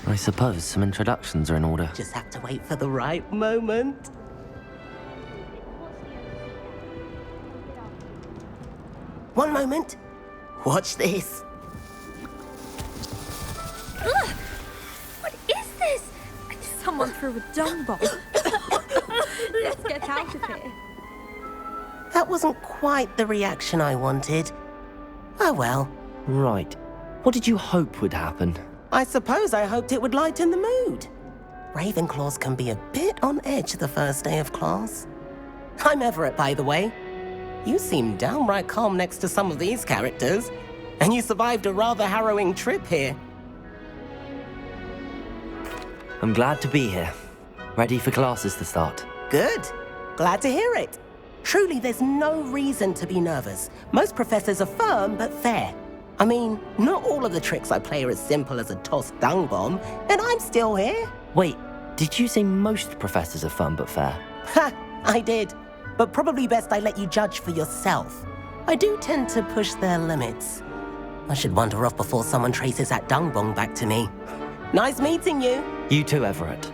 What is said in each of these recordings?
I suppose some introductions are in order. Just have to wait for the right moment. One moment. Watch this. Ugh! What is this? Someone threw a dung bomb. Let's get out of here. That wasn't quite the reaction I wanted. Oh well. Right. What did you hope would happen? I suppose I hoped it would lighten the mood. Ravenclaws can be a bit on edge the first day of class. I'm Everett, by the way. You seem downright calm next to some of these characters, and you survived a rather harrowing trip here. I'm glad to be here. Ready for classes to start. Good. Glad to hear it. Truly, there's no reason to be nervous. Most professors are firm but fair. I mean, not all of the tricks I play are as simple as a tossed dung bomb, and I'm still here. Wait, did you say most professors are fun but fair? Ha! I did. But probably best I let you judge for yourself. I do tend to push their limits. I should wander off before someone traces that dung bomb back to me. Nice meeting you. You too, Everett.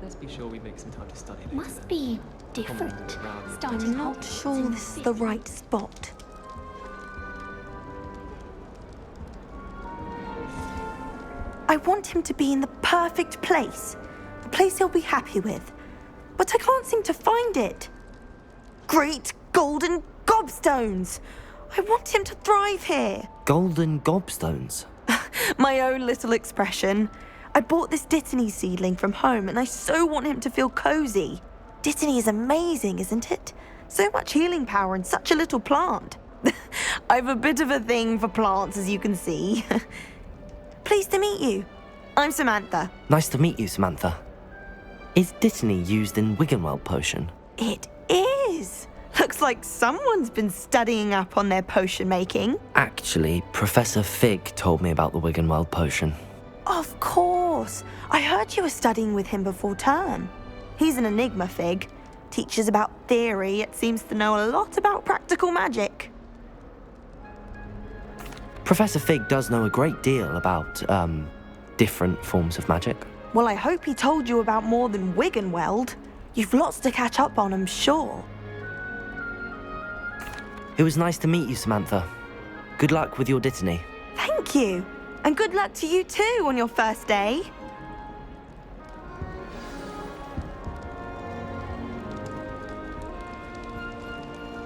Let's be sure we make some time to study. Must be different. Starting I'm not sure this is the right spot. I want him to be in the perfect place. A place he'll be happy with. But I can't seem to find it. Great golden gobstones! I want him to thrive here. Golden gobstones. My own little expression. I bought this Dittany seedling from home and I so want him to feel cozy. Dittany is amazing, isn't it? So much healing power in such a little plant. I've a bit of a thing for plants, as you can see. Pleased to meet you. I'm Samantha. Nice to meet you, Samantha. Is Dittany used in Wiggenweld potion? It is. Looks like someone's been studying up on their potion making. Actually, Professor Fig told me about the Wiggenweld potion. Of course. I heard you were studying with him before term. He's an enigma, Fig. Teaches about theory, yet seems to know a lot about practical magic. Professor Fig does know a great deal about, different forms of magic. Well, I hope he told you about more than Wiggenweld. You've lots to catch up on, I'm sure. It was nice to meet you, Samantha. Good luck with your Dittany. Thank you. And good luck to you too on your first day.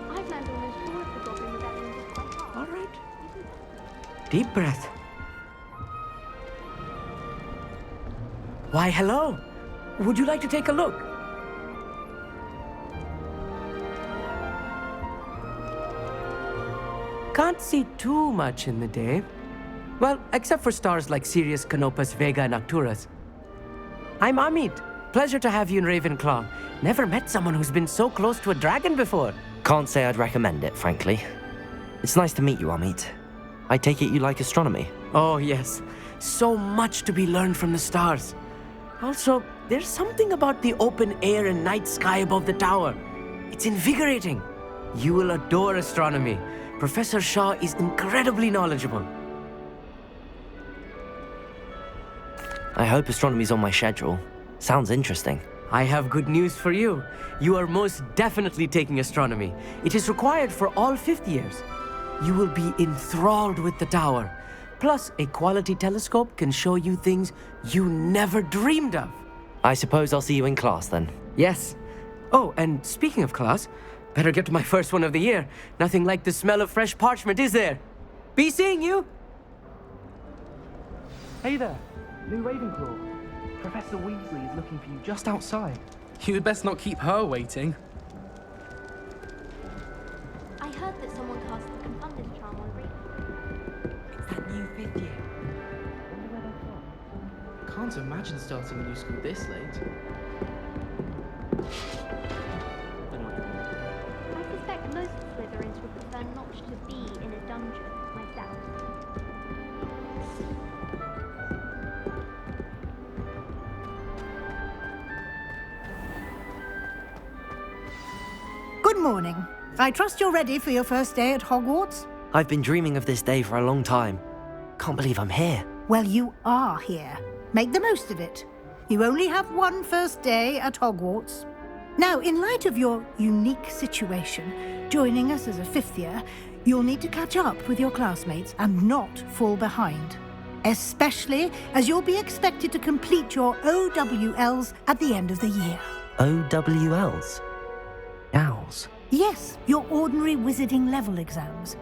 I've learned almost all of the goblin rebellions by heart. All right. Deep breath. Why, hello. Would you like to take a look? Can't see too much in the day. Well, except for stars like Sirius, Canopus, Vega, and Arcturus. I'm Amit. Pleasure to have you in Ravenclaw. Never met someone who's been so close to a dragon before. Can't say I'd recommend it, frankly. It's nice to meet you, Amit. I take it you like astronomy. Oh, yes. So much to be learned from the stars. Also, there's something about the open air and night sky above the tower. It's invigorating. You will adore astronomy. Professor Shaw is incredibly knowledgeable. I hope astronomy's on my schedule. Sounds interesting. I have good news for you. You are most definitely taking astronomy. It is required for all fifth years. You will be enthralled with the tower. Plus, a quality telescope can show you things you never dreamed of. I suppose I'll see you in class then. Yes. Oh, and speaking of class, better get to my first one of the year. Nothing like the smell of fresh parchment, is there? Be seeing you! Hey there, new Ravenclaw. Professor Weasley is looking for you just outside. You'd best not keep her waiting. I heard that someone cast the Confunded charm on Raven. It's that new fifth year. Wonder where they're from. Can't imagine starting a new school this late. I suspect most Slytherins would prefer not to be in a dungeon myself. Good morning. I trust you're ready for your first day at Hogwarts? I've been dreaming of this day for a long time. Can't believe I'm here. Well, you are here. Make the most of it. You only have one first day at Hogwarts. Now, in light of your unique situation, joining us as a fifth year, you'll need to catch up with your classmates and not fall behind. Especially as you'll be expected to complete your OWLs at the end of the year. OWLs? Owls? Yes, your ordinary wizarding level exams.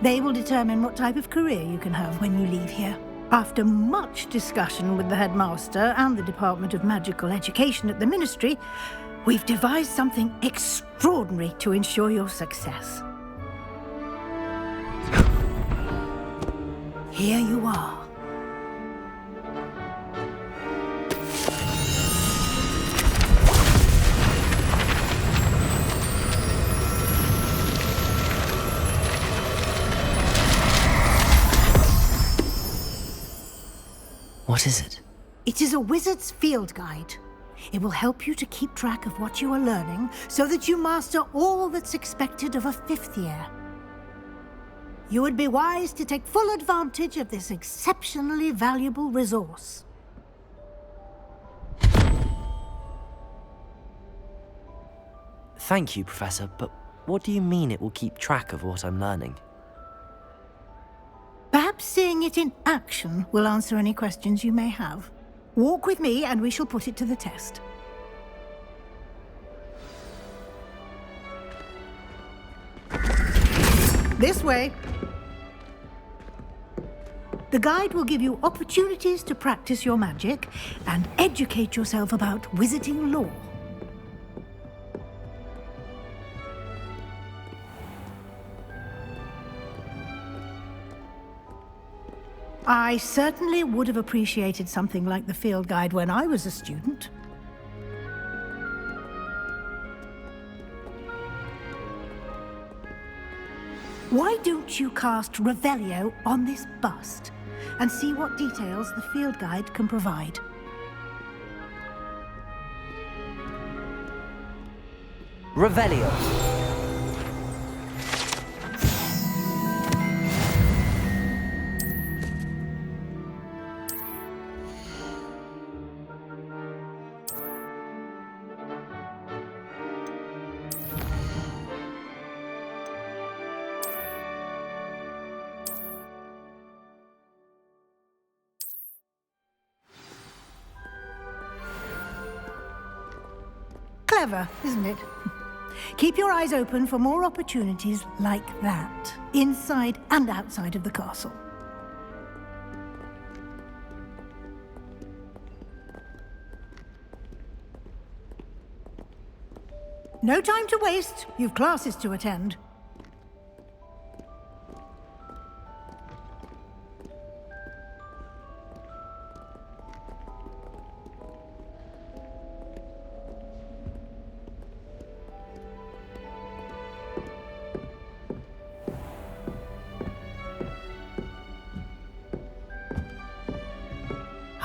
They will determine what type of career you can have when you leave here. After much discussion with the headmaster and the Department of Magical Education at the Ministry, we've devised something extraordinary to ensure your success. Here you are. What is it? It is a wizard's field guide. It will help you to keep track of what you are learning so that you master all that's expected of a fifth year. You would be wise to take full advantage of this exceptionally valuable resource. Thank you, Professor, but what do you mean it will keep track of what I'm learning? Perhaps seeing it in action will answer any questions you may have. Walk with me and we shall put it to the test. This way. The guide will give you opportunities to practice your magic and educate yourself about wizarding lore. I certainly would have appreciated something like the field guide when I was a student. Why don't you cast Revelio on this bust and see what details the field guide can provide? Revelio! Clever, isn't it? Keep your eyes open for more opportunities like that, inside and outside of the castle. No time to waste. You've classes to attend.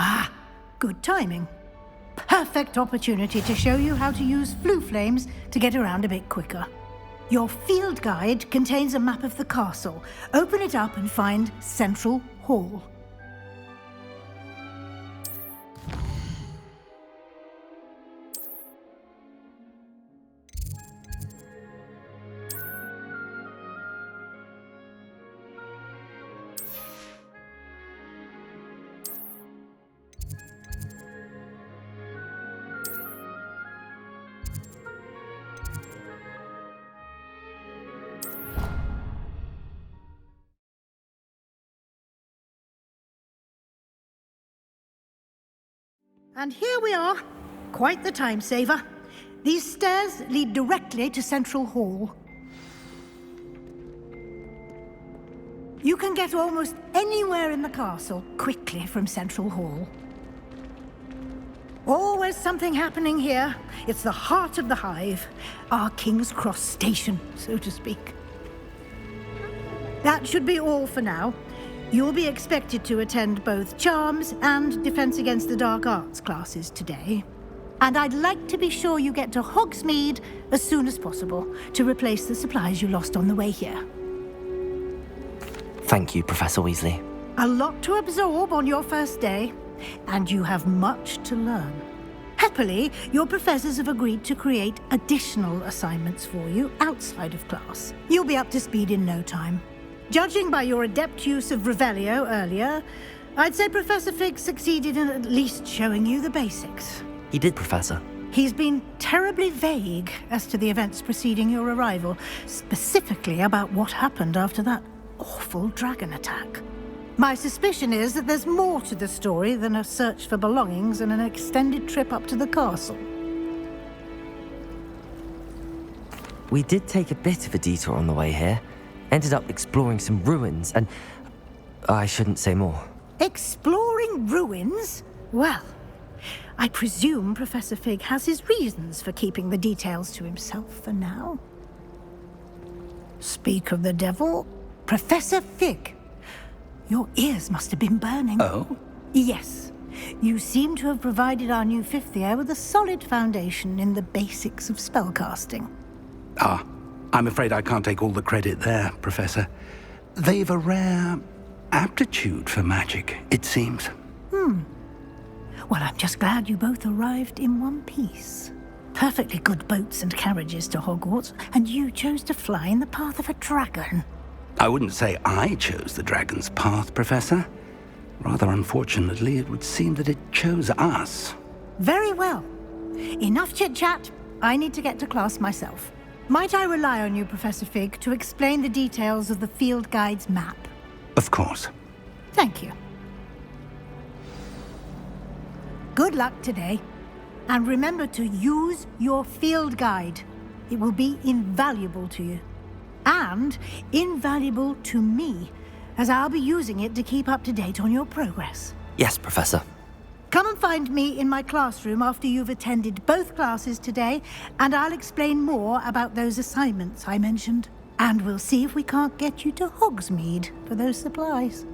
Ah, good timing. Perfect opportunity to show you how to use flue flames to get around a bit quicker. Your field guide contains a map of the castle. Open it up and find Central Hall. And here we are. Quite the time saver. These stairs lead directly to Central Hall. You can get almost anywhere in the castle quickly from Central Hall. Always something happening here. It's the heart of the hive, our King's Cross station, so to speak. That should be all for now. You'll be expected to attend both Charms and Defense Against the Dark Arts classes today. And I'd like to be sure you get to Hogsmeade as soon as possible to replace the supplies you lost on the way here. Thank you, Professor Weasley. A lot to absorb on your first day, and you have much to learn. Happily, your professors have agreed to create additional assignments for you outside of class. You'll be up to speed in no time. Judging by your adept use of Revelio earlier, I'd say Professor Fig succeeded in at least showing you the basics. He did, Professor. He's been terribly vague as to the events preceding your arrival, specifically about what happened after that awful dragon attack. My suspicion is that there's more to the story than a search for belongings and an extended trip up to the castle. We did take a bit of a detour on the way here. Ended up exploring some ruins and... I shouldn't say more. Exploring ruins? Well, I presume Professor Fig has his reasons for keeping the details to himself for now. Speak of the devil, Professor Fig. Your ears must have been burning. Oh? Yes. You seem to have provided our new fifth year with a solid foundation in the basics of spellcasting. Ah, I'm afraid I can't take all the credit there, Professor. They've a rare aptitude for magic, it seems. Well, I'm just glad you both arrived in one piece. Perfectly good boats and carriages to Hogwarts, and you chose to fly in the path of a dragon. I wouldn't say I chose the dragon's path, Professor. Rather unfortunately, it would seem that it chose us. Very well. Enough chit-chat. I need to get to class myself. Might I rely on you, Professor Fig, to explain the details of the field guide's map? Of course. Thank you. Good luck today. And remember to use your field guide. It will be invaluable to you. And invaluable to me, as I'll be using it to keep up to date on your progress. Yes, Professor. Come and find me in my classroom after you've attended both classes today, and I'll explain more about those assignments I mentioned. And we'll see if we can't get you to Hogsmeade for those supplies.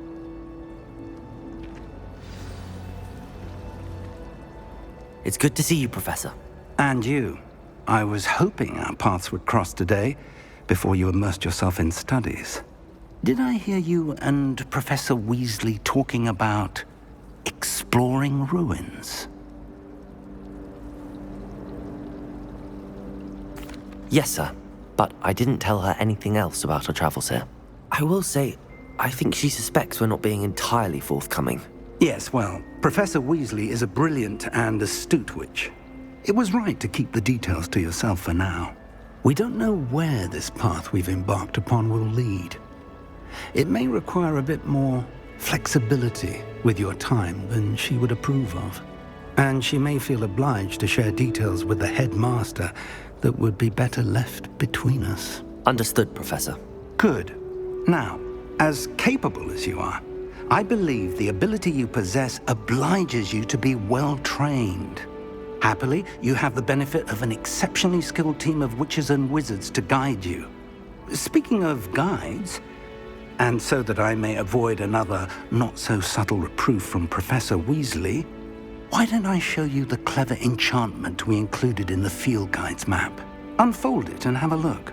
It's good to see you, Professor. And you. I was hoping our paths would cross today, before you immersed yourself in studies. Did I hear you and Professor Weasley talking about exploring ruins? Yes, sir. But I didn't tell her anything else about our travels here. I will say, I think she suspects we're not being entirely forthcoming. Yes, well, Professor Weasley is a brilliant and astute witch. It was right to keep the details to yourself for now. We don't know where this path we've embarked upon will lead. It may require a bit more flexibility with your time than she would approve of. And she may feel obliged to share details with the headmaster that would be better left between us. Understood, Professor. Good. Now, as capable as you are, I believe the ability you possess obliges you to be well trained. Happily, you have the benefit of an exceptionally skilled team of witches and wizards to guide you. Speaking of guides, and so that I may avoid another not-so-subtle reproof from Professor Weasley, why don't I show you the clever enchantment we included in the field guide's map? Unfold it and have a look.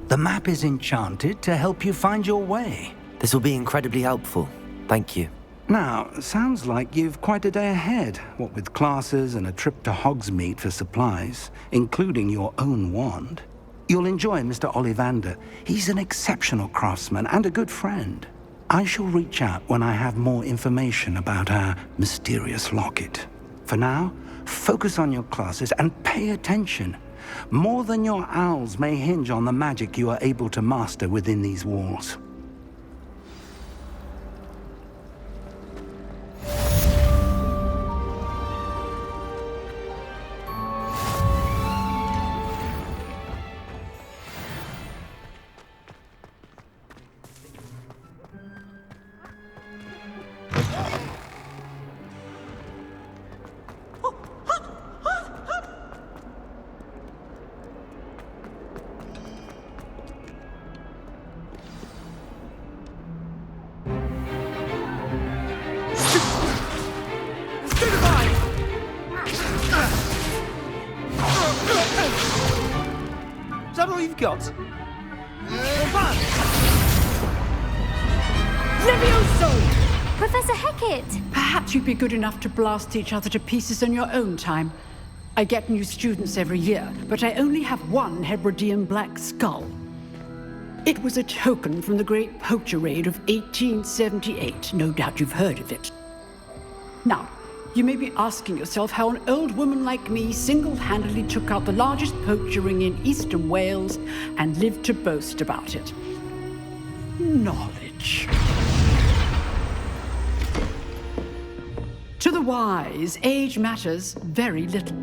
The map is enchanted to help you find your way. This will be incredibly helpful. Thank you. Now, sounds like you've quite a day ahead, what with classes and a trip to Hogsmeade for supplies, including your own wand. You'll enjoy Mr. Ollivander. He's an exceptional craftsman and a good friend. I shall reach out when I have more information about our mysterious locket. For now, focus on your classes and pay attention. More than your owls may hinge on the magic you are able to master within these walls. that all you've got? Levioso! Professor Hecat! Perhaps you'd be good enough to blast each other to pieces on your own time. I get new students every year, but I only have one Hebridean black skull. It was a token from the Great Poacher Raid of 1878. No doubt you've heard of it. Now, you may be asking yourself how an old woman like me single-handedly took out the largest poacher ring in eastern Wales and lived to boast about it. Knowledge. To the wise, age matters very little.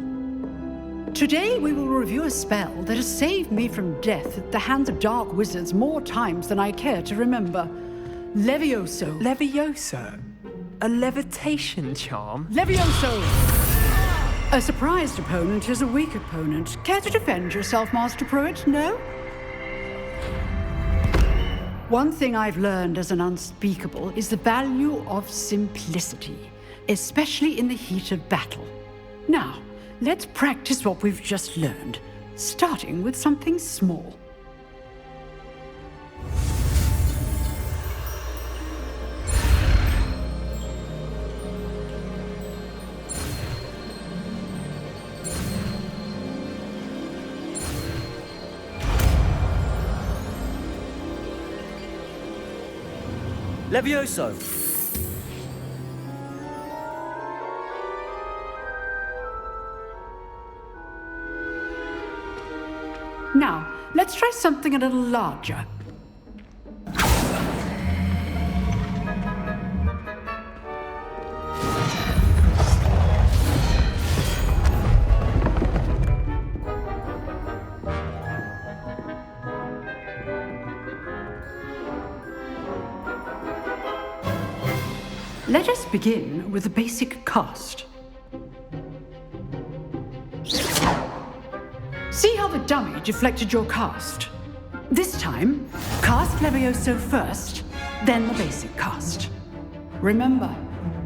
Today we will review a spell that has saved me from death at the hands of dark wizards more times than I care to remember. Levioso. Levioso? A levitation charm? Levioso! A surprised opponent is a weak opponent. Care to defend yourself, Master Pruitt? No? One thing I've learned as an unspeakable is the value of simplicity, especially in the heat of battle. Now, let's practice what we've just learned, starting with something small. Levioso! Now, let's try something a little larger. Let us begin with the basic cast. See how the dummy deflected your cast? This time, cast Levioso first, then the basic cast. Remember,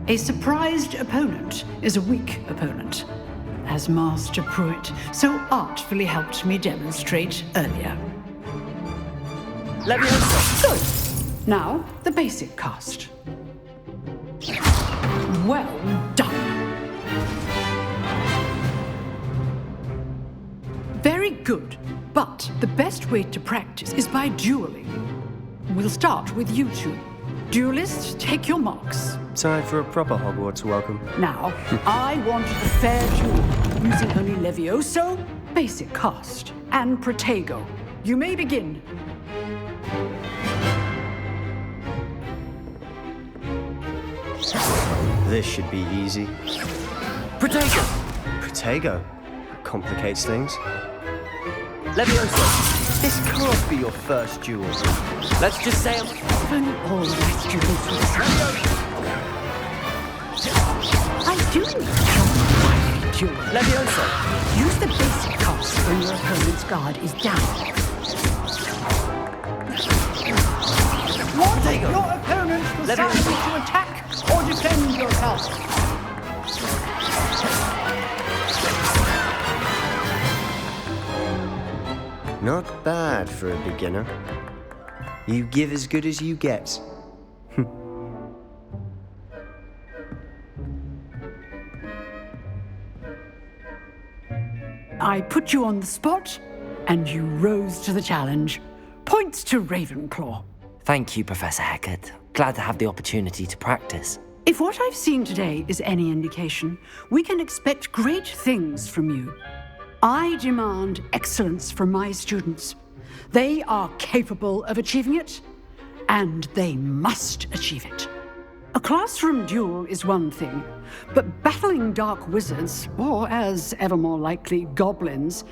a surprised opponent is a weak opponent, as Master Pruitt so artfully helped me demonstrate earlier. Levioso! Good. Now, the basic cast. Well done. Very good, but the best way to practice is by dueling. We'll start with you two. Duelists, take your marks. Time for a proper Hogwarts welcome. Now, I want a fair duel, using only Levioso, basic cast, and Protego. You may begin. This should be easy. Protego! Protego? That complicates things. Levioso! This can't be your first duel. Let's just say Only all my students will I do enjoy duel. Levioso! Use the basic cast when your opponent's guard is down. Warn your opponent will stand to attack or defend yourself. Not bad for a beginner. You give as good as you get. I put you on the spot, and you rose to the challenge. Points to Ravenclaw. Thank you, Professor Hecat. Glad to have the opportunity to practice. If what I've seen today is any indication, we can expect great things from you. I demand excellence from my students. They are capable of achieving it, and they must achieve it. A classroom duel is one thing, but battling dark wizards, or as ever more likely, goblins,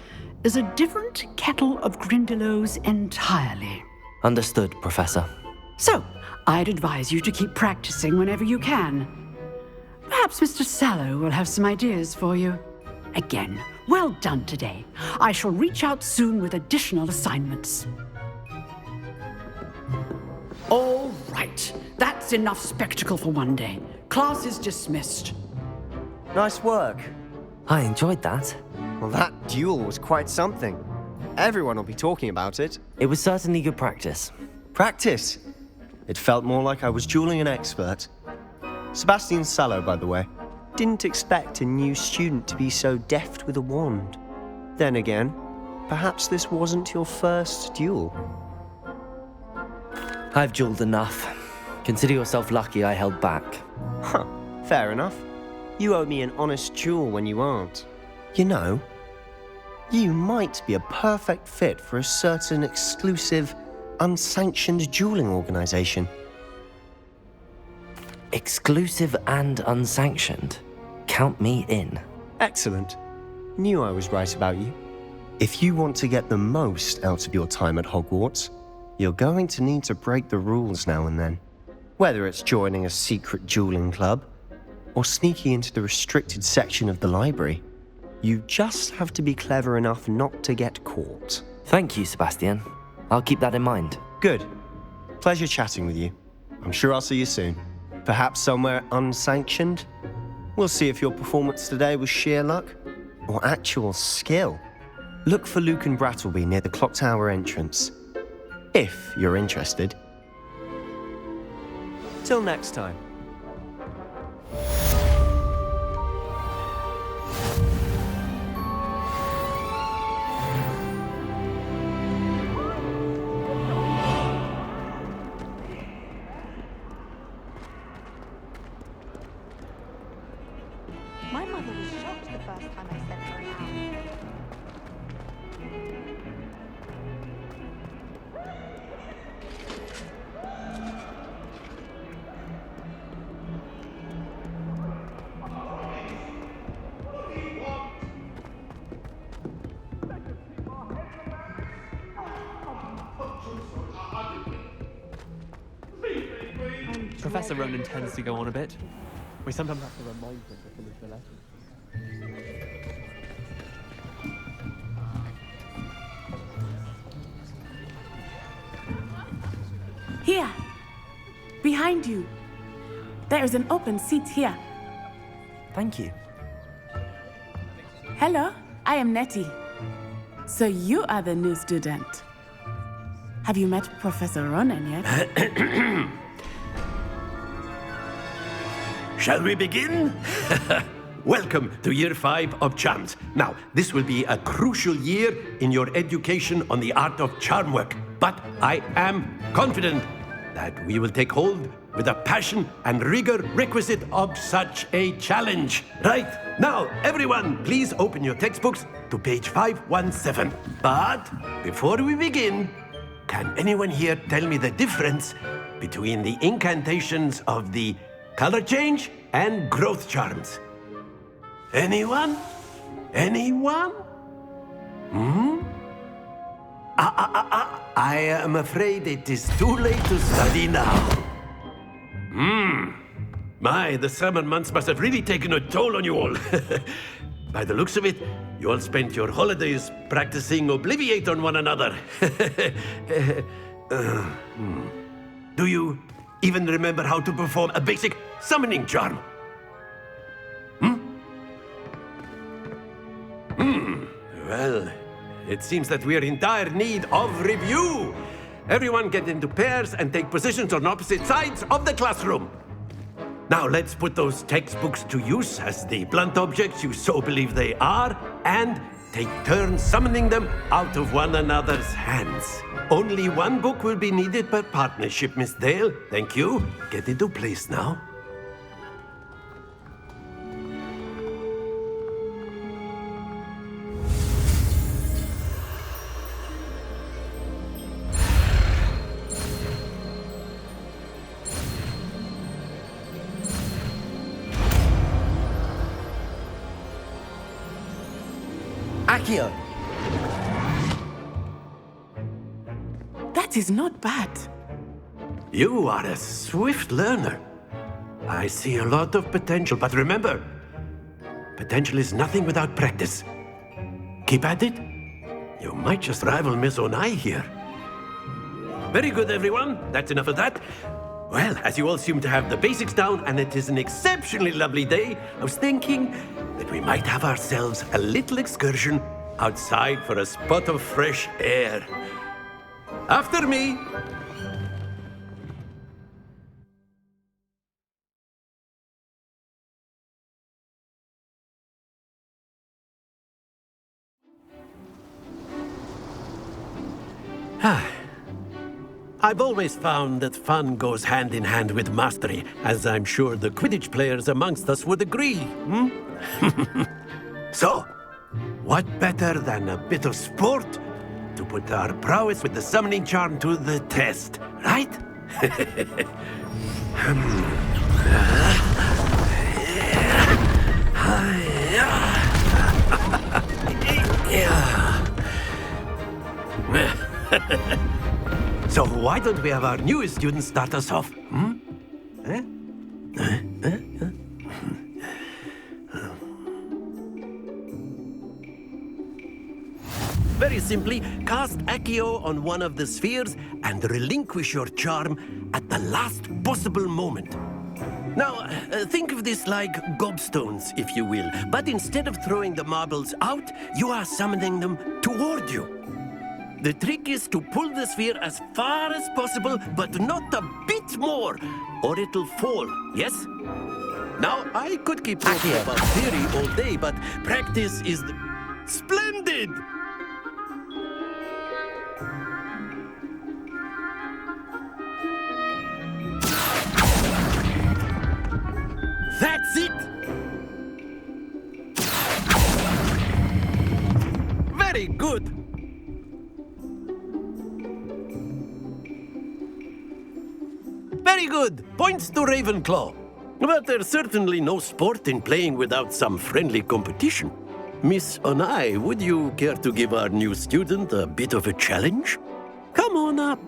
is a different kettle of Grindylows entirely. Understood, Professor. So, I'd advise you to keep practicing whenever you can. Perhaps Mr. Sallow will have some ideas for you. Again, well done today. I shall reach out soon with additional assignments. All right, that's enough spectacle for one day. Class is dismissed. Nice work. I enjoyed that. Well, that duel was quite something. Everyone will be talking about it. It was certainly good practice. Practice? It felt more like I was dueling an expert. Sebastian Sallow, by the way. Didn't expect a new student to be so deft with a wand. Then again, perhaps this wasn't your first duel. I've dueled enough. Consider yourself lucky I held back. Huh, fair enough. You owe me an honest duel when you aren't. You know, you might be a perfect fit for a certain exclusive, unsanctioned dueling organization. Exclusive and unsanctioned? Count me in. Excellent. Knew I was right about you. If you want to get the most out of your time at Hogwarts, you're going to need to break the rules now and then. Whether it's joining a secret dueling club, or sneaking into the restricted section of the library, you just have to be clever enough not to get caught. Thank you, Sebastian. I'll keep that in mind. Good. Pleasure chatting with you. I'm sure I'll see you soon. Perhaps somewhere unsanctioned? We'll see if your performance today was sheer luck or actual skill. Look for Luke and Brattleby near the clock tower entrance, if you're interested. Till next time. My mother was shocked the first time I sent her out. Professor Ronan tends to go on a bit. We sometimes have to remind him to finish the lesson. Here, behind you. There is an open seat here. Thank you. Hello, I am Nettie. So you are the new student. Have you met Professor Ronan yet? Shall we begin? Welcome to Year 5 of Charms. Now, this will be a crucial year in your education on the art of charm work. But I am confident that we will take hold with the passion and rigor requisite of such a challenge. Right, now, everyone, please open your textbooks to page 517. But before we begin, can anyone here tell me the difference between the incantations of the color change and growth charms? Anyone? Anyone? I am afraid it is too late to study now. My, the summer months must have really taken a toll on you all. By the looks of it, you all spent your holidays practicing Obliviate on one another. Do you even remember how to perform a basic summoning charm? Well, it seems that we are in dire need of review. Everyone get into pairs and take positions on opposite sides of the classroom. Now let's put those textbooks to use as the blunt objects you so believe they are, and take turns summoning them out of one another's hands. Only one book will be needed per partnership, Miss Dale. Thank you. Get into place now. Accio! That is not bad. You are a swift learner. I see a lot of potential, but remember, potential is nothing without practice. Keep at it. You might just rival Miss Onai here. Very good, everyone. That's enough of that. Well, as you all seem to have the basics down, and it is an exceptionally lovely day, I was thinking that we might have ourselves a little excursion outside for a spot of fresh air. After me. I've always found that fun goes hand in hand with mastery, as I'm sure the Quidditch players amongst us would agree. So, what better than a bit of sport to put our prowess with the summoning charm to the test, right? So why don't we have our newest student start us off? Very simply, cast Accio on one of the spheres and relinquish your charm at the last possible moment. Now, think of this like gobstones, if you will, but instead of throwing the marbles out, you are summoning them toward you. The trick is to pull the sphere as far as possible, but not a bit more, or it'll fall, yes? Now, I could keep talking about theory all day, but practice is splendid! That's it! Very good! Very good! Points to Ravenclaw. But there's certainly no sport in playing without some friendly competition. Miss Onai, would you care to give our new student a bit of a challenge? Come on up.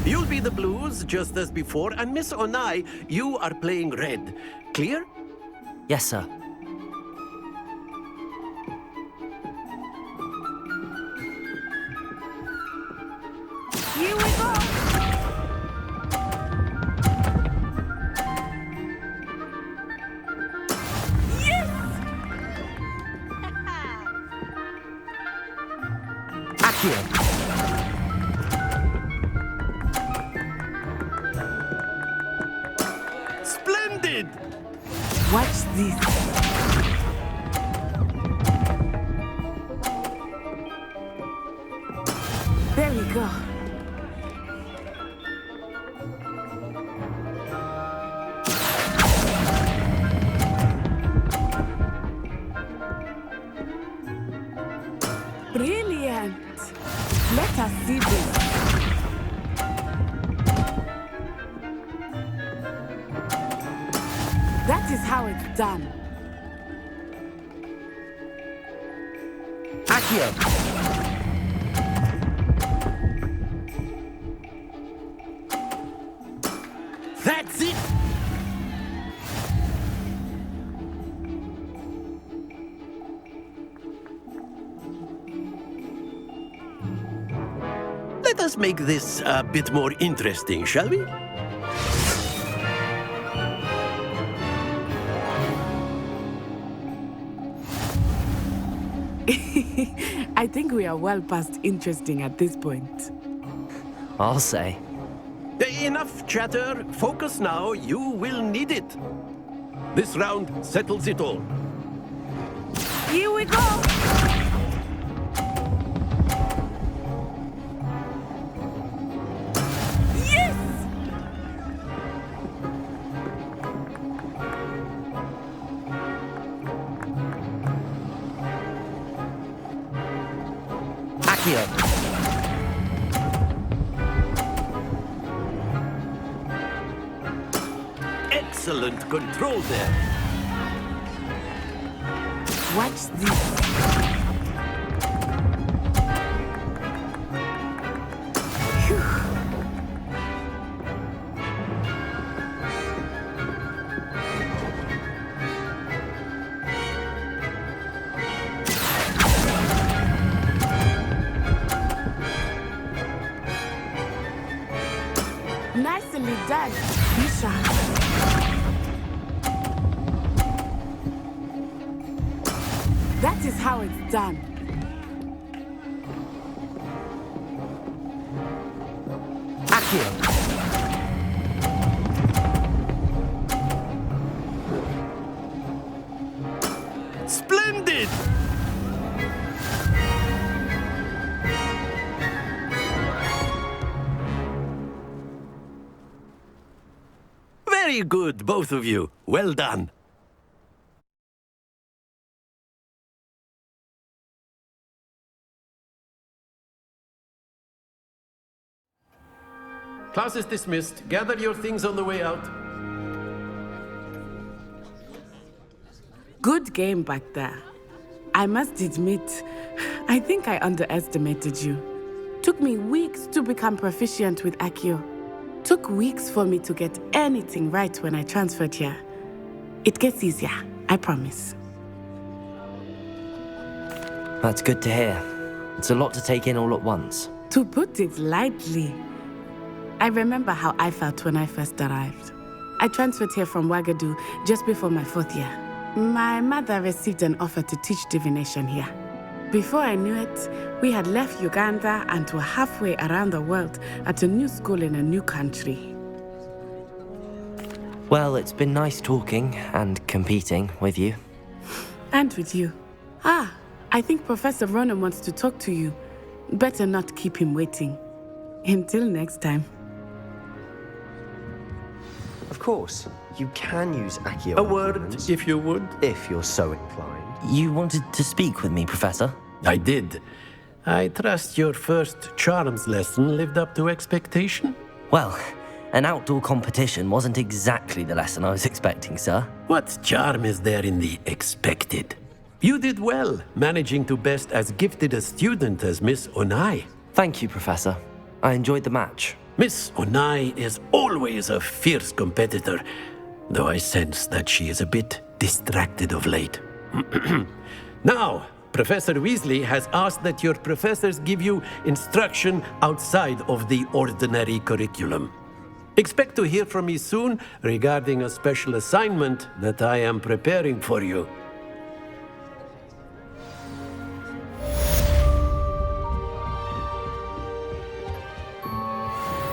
You'll be the blues, just as before, and Miss Onai, you are playing red. Clear? Yes, sir. Here we go! Yes! Accio! Splendid! Watch this. There we go. Brilliant! Let us see this. That is how it's done. Accio! That's it! Let us make this a bit more interesting, shall we? I think we are well past interesting at this point. I'll say. Enough chatter. Focus now. You will need it. This round settles it all. Here we go! Yes! Accio! Excellent control there. Watch this. Nicely done, Bishop. That is how it's done. Accio! Splendid! Very good, both of you. Well done. Class is dismissed. Gather your things on the way out. Good game back there. I must admit, I think I underestimated you. Took me weeks to become proficient with Accio. Took weeks for me to get anything right when I transferred here. It gets easier, I promise. That's good to hear. It's a lot to take in all at once. To put it lightly, I remember how I felt when I first arrived. I transferred here from Ouagadougou just before my 4th year. My mother received an offer to teach divination here. Before I knew it, we had left Uganda and were halfway around the world at a new school in a new country. Well, it's been nice talking and competing with you. And with you. Ah, I think Professor Ronan wants to talk to you. Better not keep him waiting. Until next time. Of course, you can use Accio. A word, if you would. If you're so inclined. You wanted to speak with me, Professor? I did. I trust your first charms lesson lived up to expectation? Well, an outdoor competition wasn't exactly the lesson I was expecting, sir. What charm is there in the expected? You did well, managing to best as gifted a student as Miss Onai. Thank you, Professor. I enjoyed the match. Miss Onai is always a fierce competitor, though I sense that she is a bit distracted of late. Now, Professor Weasley has asked that your professors give you instruction outside of the ordinary curriculum. Expect to hear from me soon regarding a special assignment that I am preparing for you.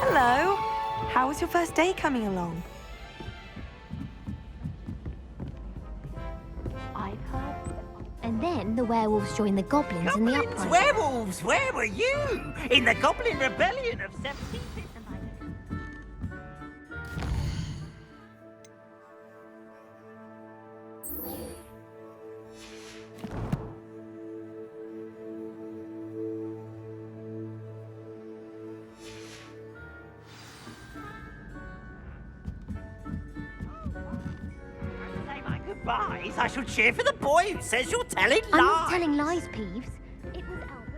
Hello. How was your first day coming along? I've heard. And then the werewolves joined the goblins in the uprising. Werewolves! Where were you? In the Goblin Rebellion of 17... Goodbyes. I shall cheer for the boy who says you're telling lies. I'm not telling lies, Peeves. It was Albert.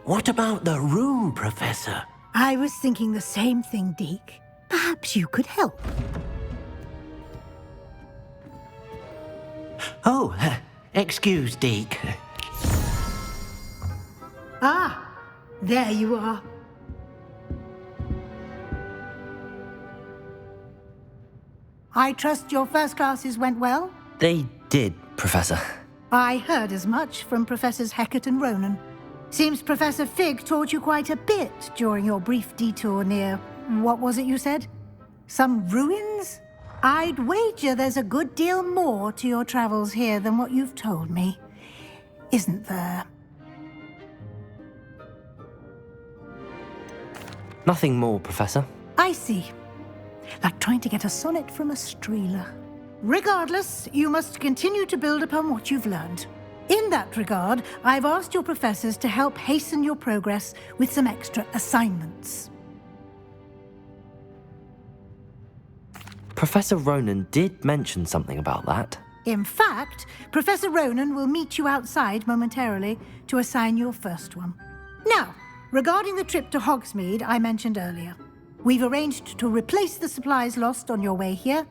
What about the room, Professor? I was thinking the same thing, Deke. Perhaps you could help. Oh, excuse, Deke. Ah, there you are. I trust your first classes went well? They did, Professor. I heard as much from Professors Hecat and Ronan. Seems Professor Fig taught you quite a bit during your brief detour near... what was it you said? Some ruins? I'd wager there's a good deal more to your travels here than what you've told me. isn't there? Nothing more, Professor. I see. Like trying to get a sonnet from a streeler. Regardless, you must continue to build upon what you've learned. In that regard, I've asked your professors to help hasten your progress with some extra assignments. Professor Ronan did mention something about that. In fact, Professor Ronan will meet you outside momentarily to assign your first one. Now, regarding the trip to Hogsmeade I mentioned earlier, we've arranged to replace the supplies lost on your way here,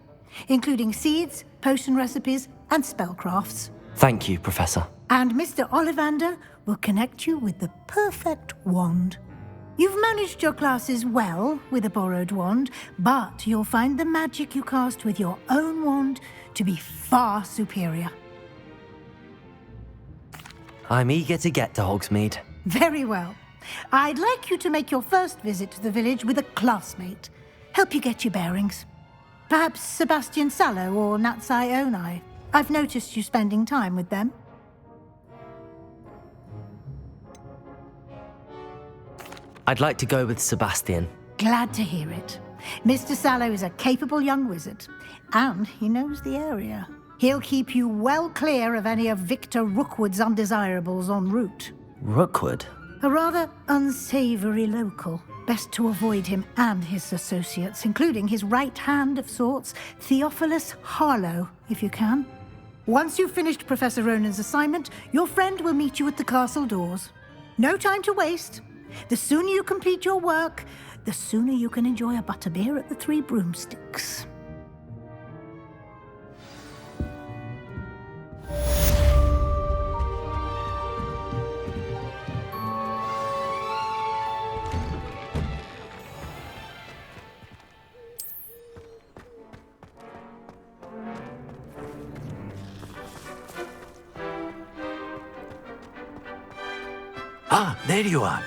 including seeds, potion recipes, and spellcrafts. Thank you, Professor. And Mr. Ollivander will connect you with the perfect wand. You've managed your classes well with a borrowed wand, but you'll find the magic you cast with your own wand to be far superior. I'm eager to get to Hogsmeade. Very well. I'd like you to make your first visit to the village with a classmate. Help you get your bearings. Perhaps Sebastian Sallow or Natsai Onai. I've noticed you spending time with them. I'd like to go with Sebastian. Glad to hear it. Mr. Sallow is a capable young wizard, and he knows the area. He'll keep you well clear of any of Victor Rookwood's undesirables en route. Rookwood? A rather unsavory local. Best to avoid him and his associates, including his right hand of sorts, Theophilus Harlow, if you can. Once you've finished Professor Ronan's assignment, your friend will meet you at the castle doors. No time to waste. The sooner you complete your work, the sooner you can enjoy a butterbeer at the Three Broomsticks. Ah, there you are.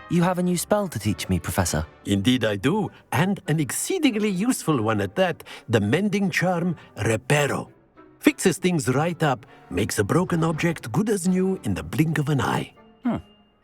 You have a new spell to teach me, Professor. Indeed I do, and an exceedingly useful one at that, the mending charm Reparo. Fixes things right up, makes a broken object good as new in the blink of an eye.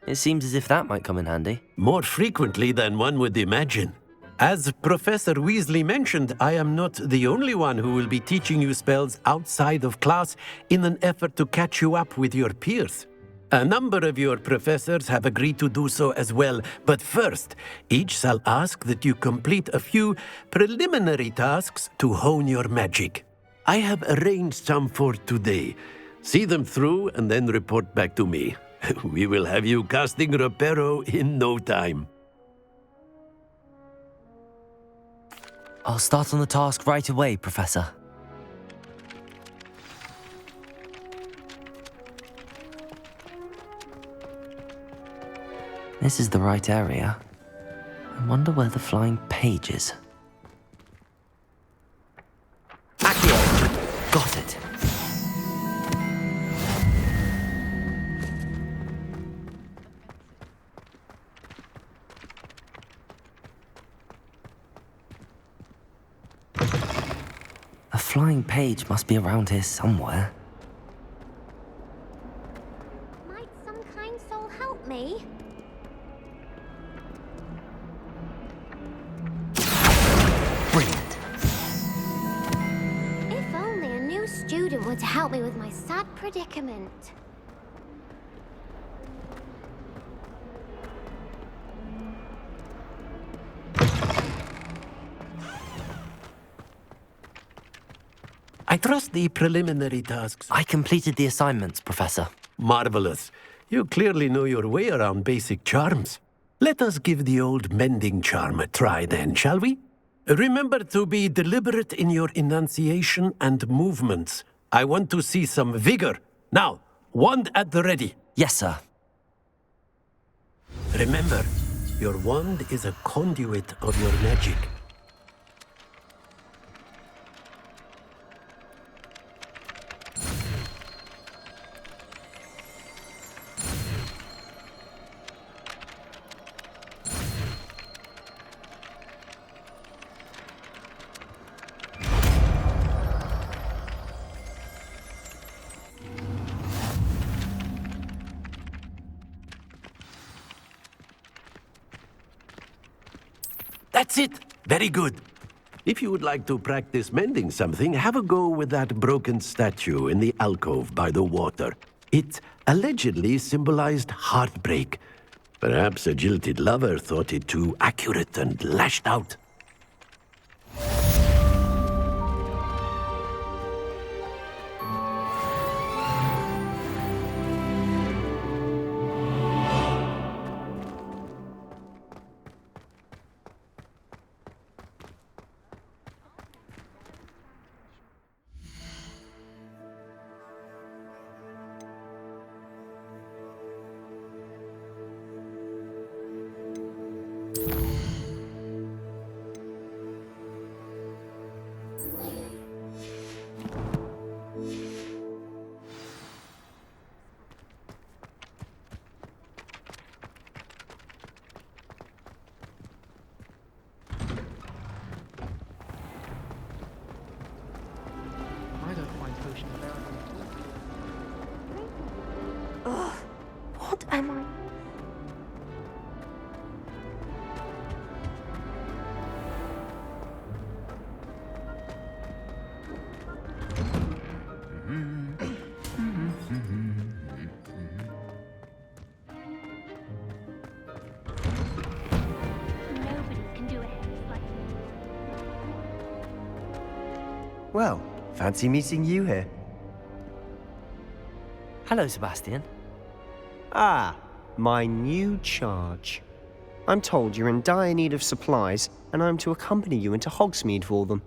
It seems as if that might come in handy. More frequently than one would imagine. As Professor Weasley mentioned, I am not the only one who will be teaching you spells outside of class in an effort to catch you up with your peers. A number of your professors have agreed to do so as well, but first, each shall ask that you complete a few preliminary tasks to hone your magic. I have arranged some for today. See them through and then report back to me. We will have you casting Reparo in no time. I'll start on the task right away, Professor. This is the right area. I wonder where the flying page is. Accio! Got it. A flying page must be around here somewhere. Might some kind soul help me? Brilliant. If only a new student were to help me with my sad predicament. I trust the preliminary tasks. I completed the assignments, Professor. Marvelous. You clearly know your way around basic charms. Let us give the old mending charm a try then, shall we? Remember to be deliberate in your enunciation and movements. I want to see some vigor. Now, wand at the ready. Yes, sir. Remember, your wand is a conduit of your magic. That's it. Very good. If you would like to practice mending something, have a go with that broken statue in the alcove by the water. It allegedly symbolized heartbreak. Perhaps a jilted lover thought it too accurate and lashed out. I don't find potions. Ugh, what am I? Well, fancy meeting you here. Hello, Sebastian. Ah, my new charge. I'm told you're in dire need of supplies, and I'm to accompany you into Hogsmeade for them.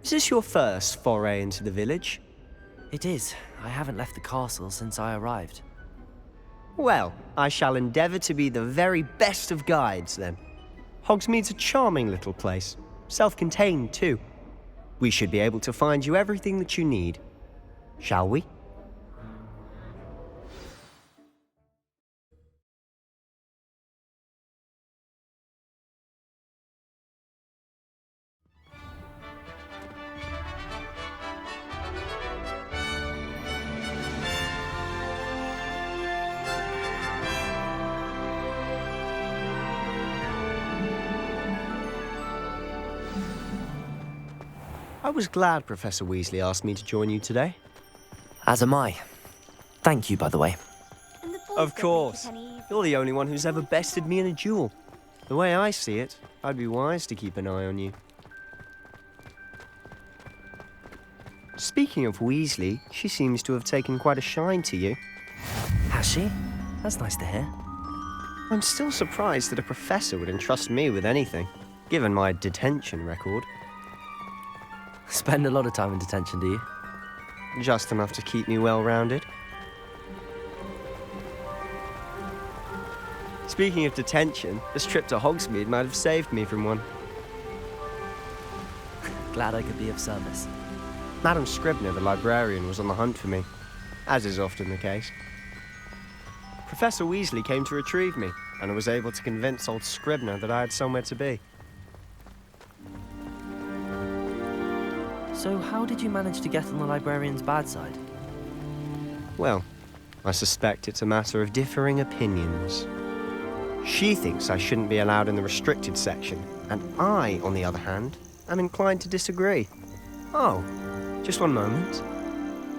Is this your first foray into the village? It is. I haven't left the castle since I arrived. Well, I shall endeavour to be the very best of guides, then. Hogsmeade's a charming little place. Self-contained, too. We should be able to find you everything that you need. Shall we? I was glad Professor Weasley asked me to join you today. As am I. Thank you, by the way. Of course. You're the only one who's ever bested me in a duel. The way I see it, I'd be wise to keep an eye on you. Speaking of Weasley, she seems to have taken quite a shine to you. Has she? That's nice to hear. I'm still surprised that a professor would entrust me with anything, given my detention record. Spend a lot of time in detention, do you? Just enough to keep me well-rounded. Speaking of detention, this trip to Hogsmeade might have saved me from one. Glad I could be of service. Madam Scribner, the librarian, was on the hunt for me, as is often the case. Professor Weasley came to retrieve me, and I was able to convince old Scribner that I had somewhere to be. So how did you manage to get on the librarian's bad side? Well, I suspect it's a matter of differing opinions. She thinks I shouldn't be allowed in the restricted section, and I, on the other hand, am inclined to disagree. Oh, just one moment.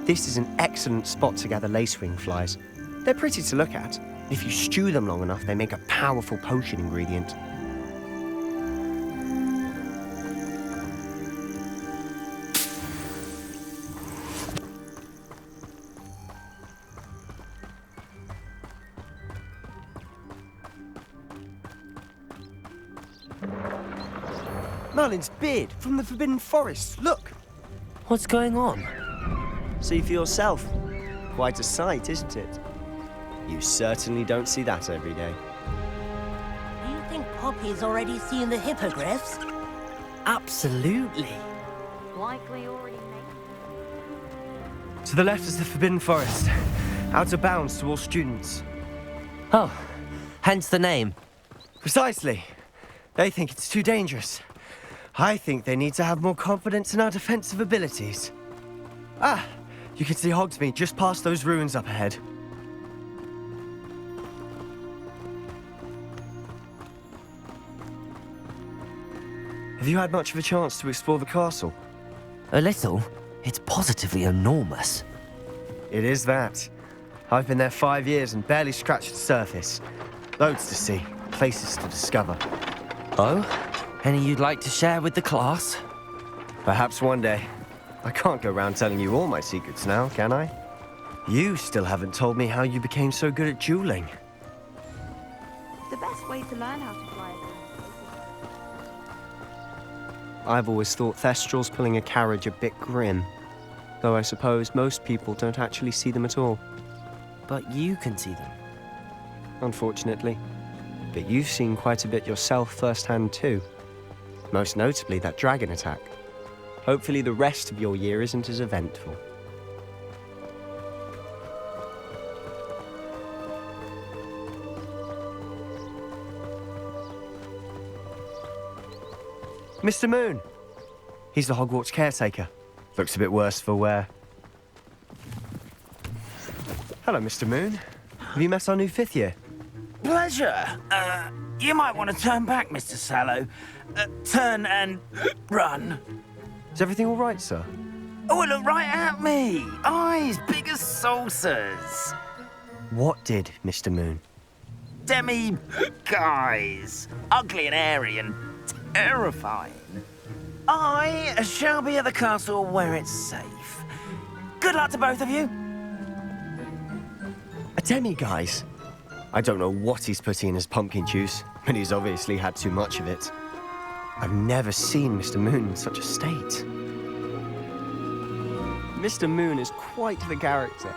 This is an excellent spot to gather lacewing flies. They're pretty to look at. If you stew them long enough, they make a powerful potion ingredient. Merlin's beard from the Forbidden Forest. Look! What's going on? See for yourself. Quite a sight, isn't it? You certainly don't see that every day. Do you think Poppy's already seen the hippogriffs? Absolutely. Likely already made. To the left is the Forbidden Forest. Out of bounds to all students. Oh, hence the name. Precisely. They think it's too dangerous. I think they need to have more confidence in our defensive abilities. Ah, you can see Hogsmeade just past those ruins up ahead. Have you had much of a chance to explore the castle? A little. It's positively enormous. It is that. I've been there 5 years and barely scratched the surface. Loads to see, places to discover. Oh? Any you'd like to share with the class? Perhaps one day. I can't go around telling you all my secrets now, can I? You still haven't told me how you became so good at dueling. The best way to learn how to fly a I've always thought Thestrals pulling a carriage a bit grim. Though I suppose most people don't actually see them at all. But you can see them. Unfortunately. But you've seen quite a bit yourself firsthand too. Most notably that dragon attack. Hopefully the rest of your year isn't as eventful. Mr. Moon! He's the Hogwarts caretaker. Looks a bit worse for wear. Hello, Mr. Moon. Have you met our new 5th year? Pleasure. You might want to turn back, Mr. Sallow. Turn and run. Is everything all right, sir? Oh, look right at me. Eyes big as saucers. What did, Mr. Moon? Guys. Ugly and hairy and terrifying. I shall be at the castle where it's safe. Good luck to both of you. A demi-guise? I don't know what he's putting in his pumpkin juice, but he's obviously had too much of it. I've never seen Mr. Moon in such a state. Mr. Moon is quite the character.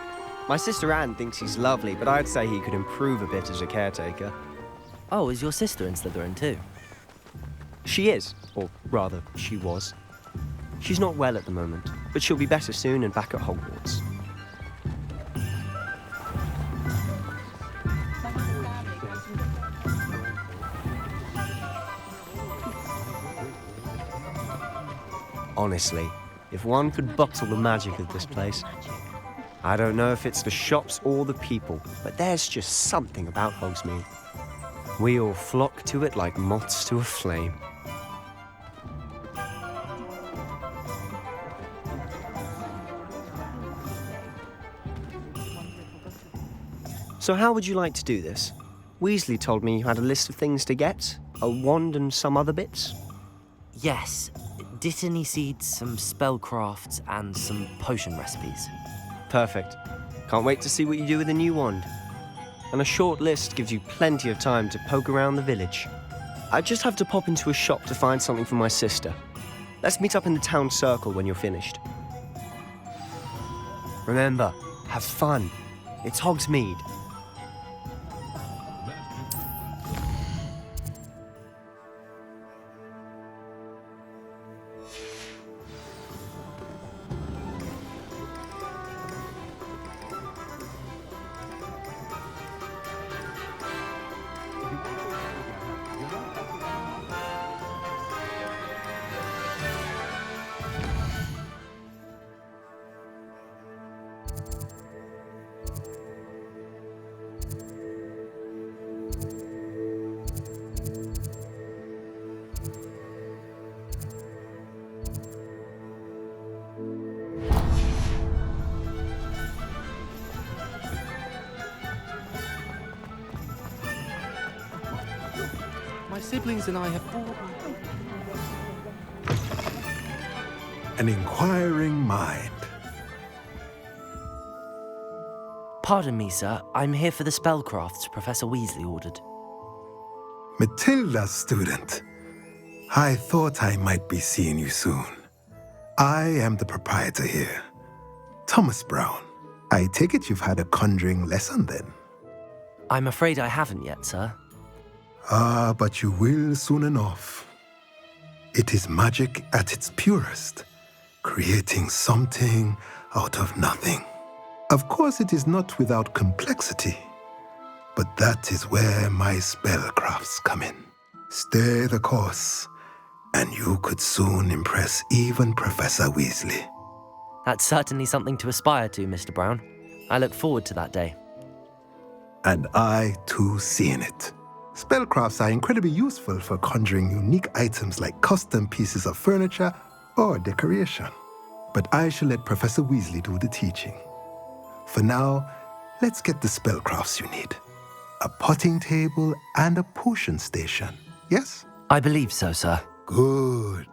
My sister Anne thinks he's lovely, but I'd say he could improve a bit as a caretaker. Oh, is your sister in Slytherin too? She is, or rather, she was. She's not well at the moment, but she'll be better soon and back at Hogwarts. Honestly, if one could bottle the magic of this place. I don't know if it's the shops or the people, but there's just something about Hogsmeade. We all flock to it like moths to a flame. So how would you like to do this? Weasley told me you had a list of things to get, a wand and some other bits. Yes. Dittany seeds, some spellcrafts, and some potion recipes. Perfect. Can't wait to see what you do with the new wand. And a short list gives you plenty of time to poke around the village. I just have to pop into a shop to find something for my sister. Let's meet up in the town circle when you're finished. Remember, have fun. It's Hogsmeade. My siblings and I have all... An inquiring mind. Pardon me, sir. I'm here for the spellcrafts Professor Weasley ordered. Matilda's student. I thought I might be seeing you soon. I am the proprietor here, Thomas Brown. I take it you've had a conjuring lesson then? I'm afraid I haven't yet, sir. Ah, but you will soon enough. It is magic at its purest, creating something out of nothing. Of course, it is not without complexity, but that is where my spellcrafts come in. Stay the course, and you could soon impress even Professor Weasley. That's certainly something to aspire to, Mr. Brown. I look forward to that day. And I, too, seeing it. Spellcrafts are incredibly useful for conjuring unique items like custom pieces of furniture or decoration. But I shall let Professor Weasley do the teaching. For now, let's get the spellcrafts you need. A potting table and a potion station, yes? I believe so, sir. Good.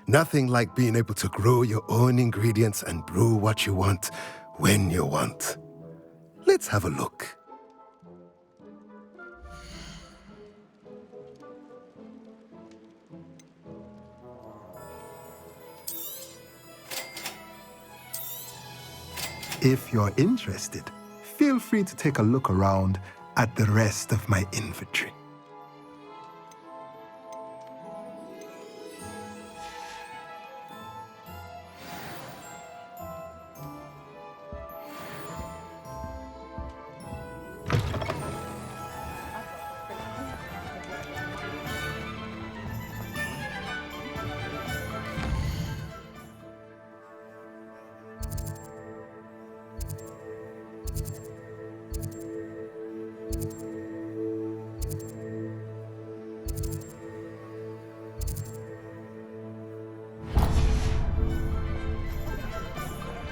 Nothing like being able to grow your own ingredients and brew what you want when you want. Let's have a look. If you're interested, feel free to take a look around at the rest of my inventory.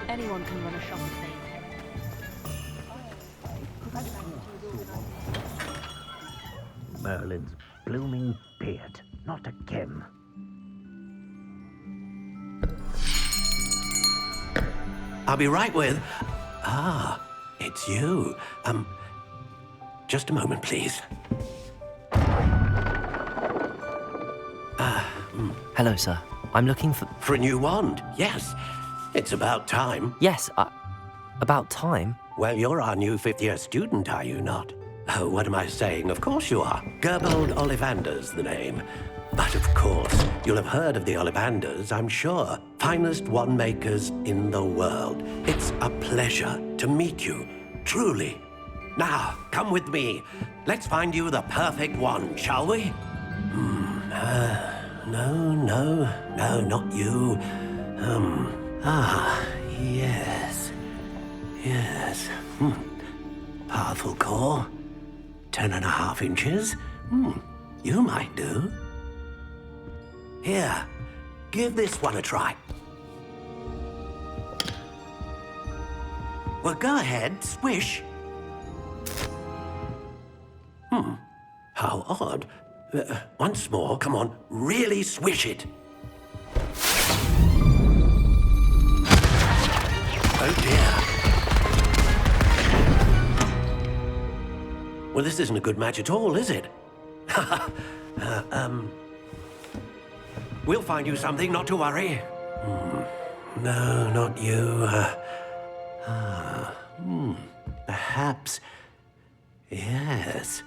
Anyone can run a shop. Merlin's blooming beard. Not again. I'll be right with... it's you. Just a moment, please. Hello, sir. I'm looking for... For a new wand, yes. It's about time. Yes, about time? Well, you're our new fifth-year student, are you not? Oh, what am I saying? Of course you are. Gerbold Ollivander's the name. But of course, you'll have heard of the Ollivanders, I'm sure. Finest wand makers in the world. It's a pleasure to meet you, truly. Now, come with me. Let's find you the perfect wand, shall we? No, not you. Yes. Powerful core. 10.5 inches. You might do. Here, give this one a try. Well, go ahead, swish. How odd. Once more, come on, really swish it. Oh dear. Well, this isn't a good match at all, is it? We'll find you something, not to worry. No, not you. Perhaps. Yes.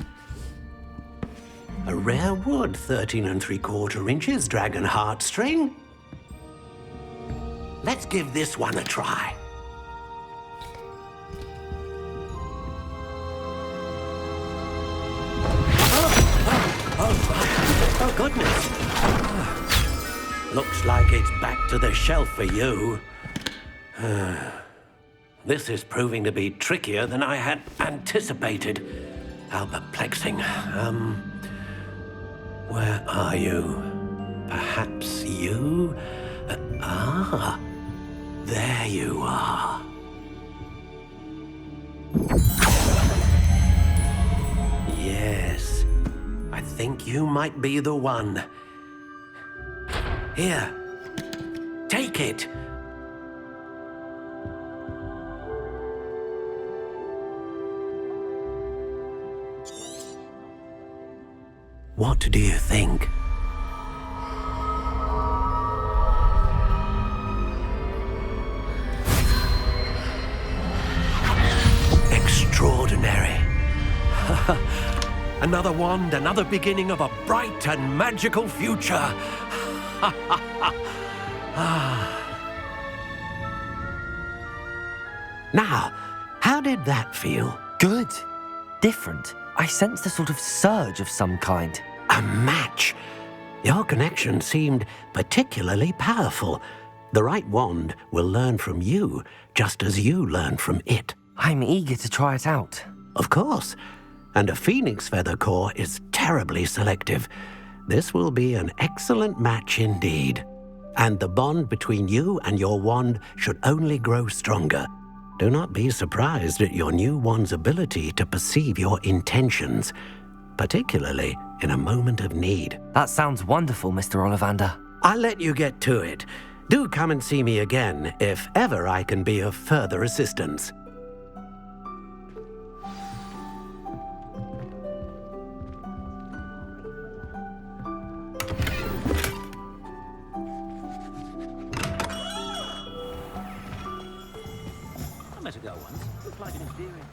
A rare wood, 13 3/4 inches, dragon heartstring. Let's give this one a try. Oh, goodness. Looks like it's back to the shelf for you. This is proving to be trickier than I had anticipated. How perplexing. Where are you? Perhaps you? There you are. Yes, I think you might be the one. Here, take it. What do you think? Extraordinary. Another wand, another beginning of a bright and magical future. Now, how did that feel? Good. Different. I sensed a sort of surge of some kind. A match. Your connection seemed particularly powerful. The right wand will learn from you, just as you learn from it. I'm eager to try it out. Of course. And a phoenix feather core is terribly selective. This will be an excellent match indeed. And the bond between you and your wand should only grow stronger. Do not be surprised at your new wand's ability to perceive your intentions, particularly in a moment of need. That sounds wonderful, Mr. Ollivander. I'll let you get to it. Do come and see me again if ever I can be of further assistance. I met a girl once who applied in engineering.